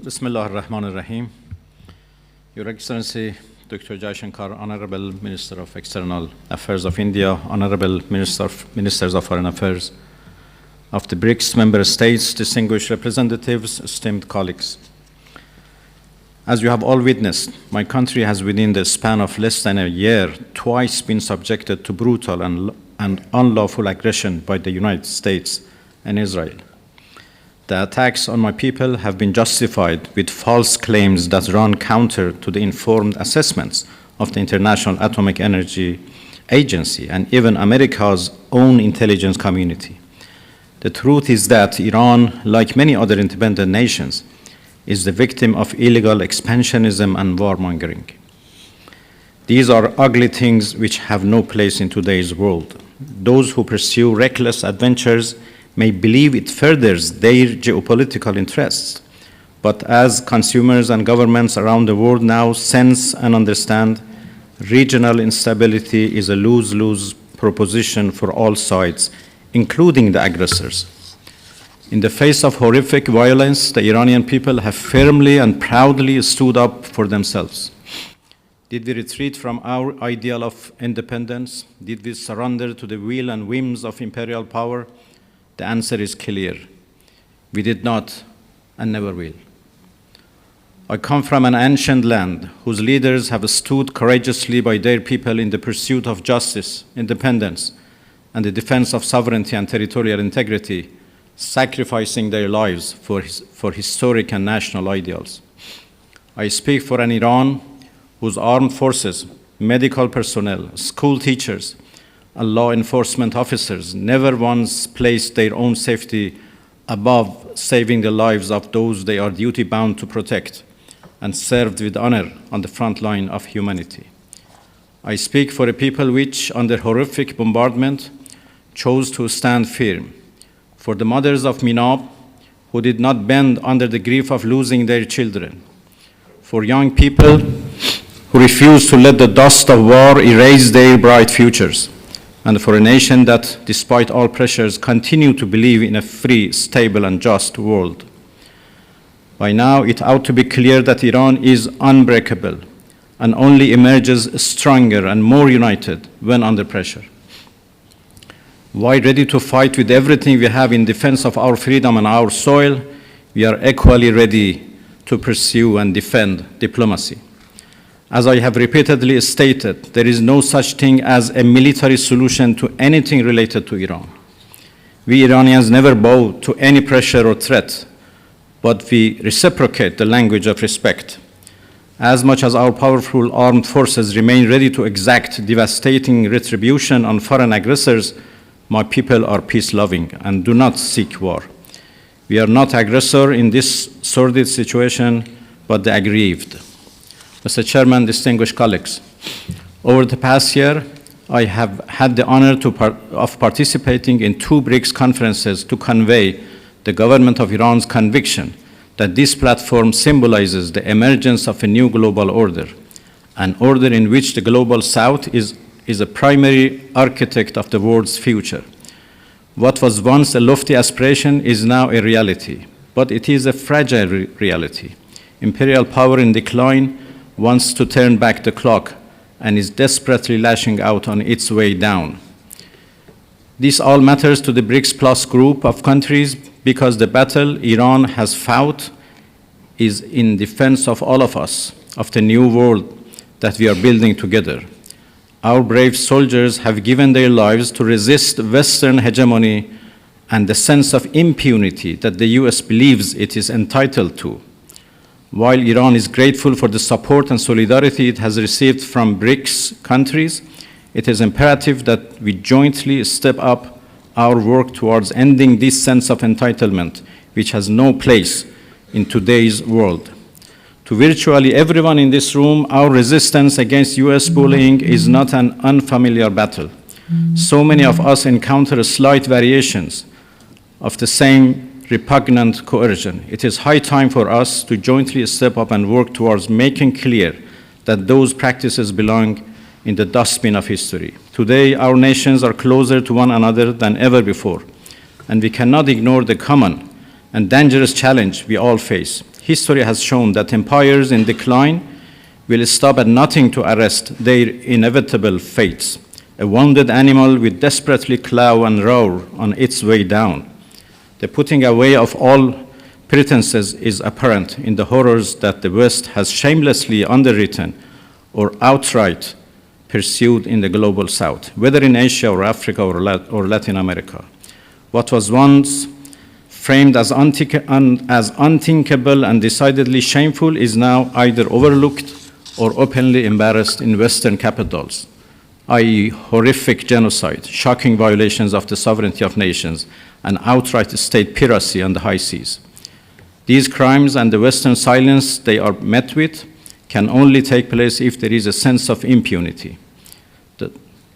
Bismillah ar-Rahman ar-Rahim. Your Excellency, Dr. Jaishankar, Honorable Minister of External Affairs of India, Honorable Ministers of Foreign Affairs of the BRICS member states, distinguished representatives, esteemed colleagues. As you have all witnessed, my country has within the span of less than a year twice been subjected to brutal and unlawful aggression by the United States and Israel. The attacks on my people have been justified with false claims that run counter to the informed assessments of the International Atomic Energy Agency and even America's own intelligence community. The truth is that Iran, like many other independent nations, is the victim of illegal expansionism and warmongering. These are ugly things which have no place in today's world. Those who pursue reckless adventures may believe it furthers their geopolitical interests. But as consumers and governments around the world now sense and understand, regional instability is a lose-lose proposition for all sides, including the aggressors. In the face of horrific violence, the Iranian people have firmly and proudly stood up for themselves. Did we retreat from our ideal of independence? Did we surrender to the will and whims of imperial power? The answer is clear. We did not and never will. I come from an ancient land whose leaders have stood courageously by their people in the pursuit of justice, independence, and the defense of sovereignty and territorial integrity, sacrificing their lives for historic and national ideals. I speak for an Iran whose armed forces, medical personnel, school teachers, and law enforcement officers never once placed their own safety above saving the lives of those they are duty-bound to protect and served with honor on the front line of humanity. I speak for a people which, under horrific bombardment, chose to stand firm, for the mothers of Minab who did not bend under the grief of losing their children, for young people who refused to let the dust of war erase their bright futures, and for a nation that, despite all pressures, continue to believe in a free, stable, and just world. By now, it ought to be clear that Iran is unbreakable and only emerges stronger and more united when under pressure. While ready to fight with everything we have in defense of our freedom and our soil, we are equally ready to pursue and defend diplomacy. As I have repeatedly stated, there is no such thing as a military solution to anything related to Iran. We Iranians never bow to any pressure or threat, but we reciprocate the language of respect. As much as our powerful armed forces remain ready to exact devastating retribution on foreign aggressors, my people are peace-loving and do not seek war. We are not aggressor in this sordid situation, but the aggrieved. Mr. Chairman, distinguished colleagues, over the past year, I have had the honor of participating in 2 BRICS conferences to convey the government of Iran's conviction that this platform symbolizes the emergence of a new global order, an order in which the global South is a primary architect of the world's future. What was once a lofty aspiration is now a reality, but it is a fragile reality. Imperial power in decline wants to turn back the clock and is desperately lashing out on its way down. This all matters to the BRICS Plus group of countries because the battle Iran has fought is in defense of all of us, of the new world that we are building together. Our brave soldiers have given their lives to resist Western hegemony and the sense of impunity that the US believes it is entitled to. While Iran is grateful for the support and solidarity it has received from BRICS countries, it is imperative that we jointly step up our work towards ending this sense of entitlement, which has no place in today's world. To virtually everyone in this room, our resistance against US bullying is not an unfamiliar battle. So many of us encounter slight variations of the same repugnant coercion. It is high time for us to jointly step up and work towards making clear that those practices belong in the dustbin of history. Today, our nations are closer to one another than ever before, and we cannot ignore the common and dangerous challenge we all face. history has shown that empires in decline will stop at nothing to arrest their inevitable fates. A wounded animal will desperately claw and roar on its way down. The putting away of all pretenses is apparent in the horrors that the West has shamelessly underwritten or outright pursued in the global South, whether in Asia or Africa or Latin America. What was once framed as unthinkable and decidedly shameful is now either overlooked or openly embarrassed in Western capitals, i.e. horrific genocide, shocking violations of the sovereignty of nations, and outright state piracy on the high seas. These crimes and the Western silence they are met with can only take place if there is a sense of impunity.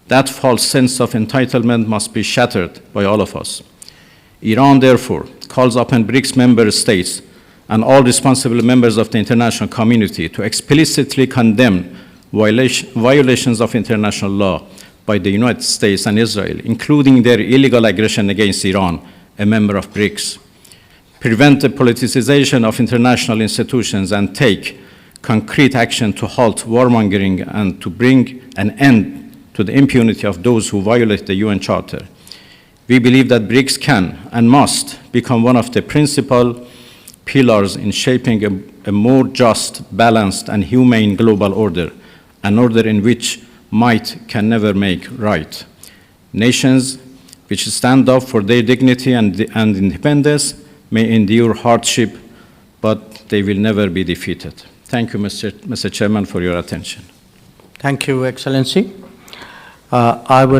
That false sense of entitlement must be shattered by all of us. Iran, therefore, calls upon BRICS member states and all responsible members of the international community to explicitly condemn violations of international law by the United States and Israel, including their illegal aggression against Iran, a member of BRICS, prevent the politicization of international institutions, and take concrete action to halt warmongering and to bring an end to the impunity of those who violate the UN Charter. We believe that BRICS can and must become one of the principal pillars in shaping a more just, balanced, and humane global order, an order in which might can never make right. Nations which stand up for their dignity and independence may endure hardship, but they will never be defeated. Thank you, Mr. Chairman, for your attention. Thank you, Excellency. I would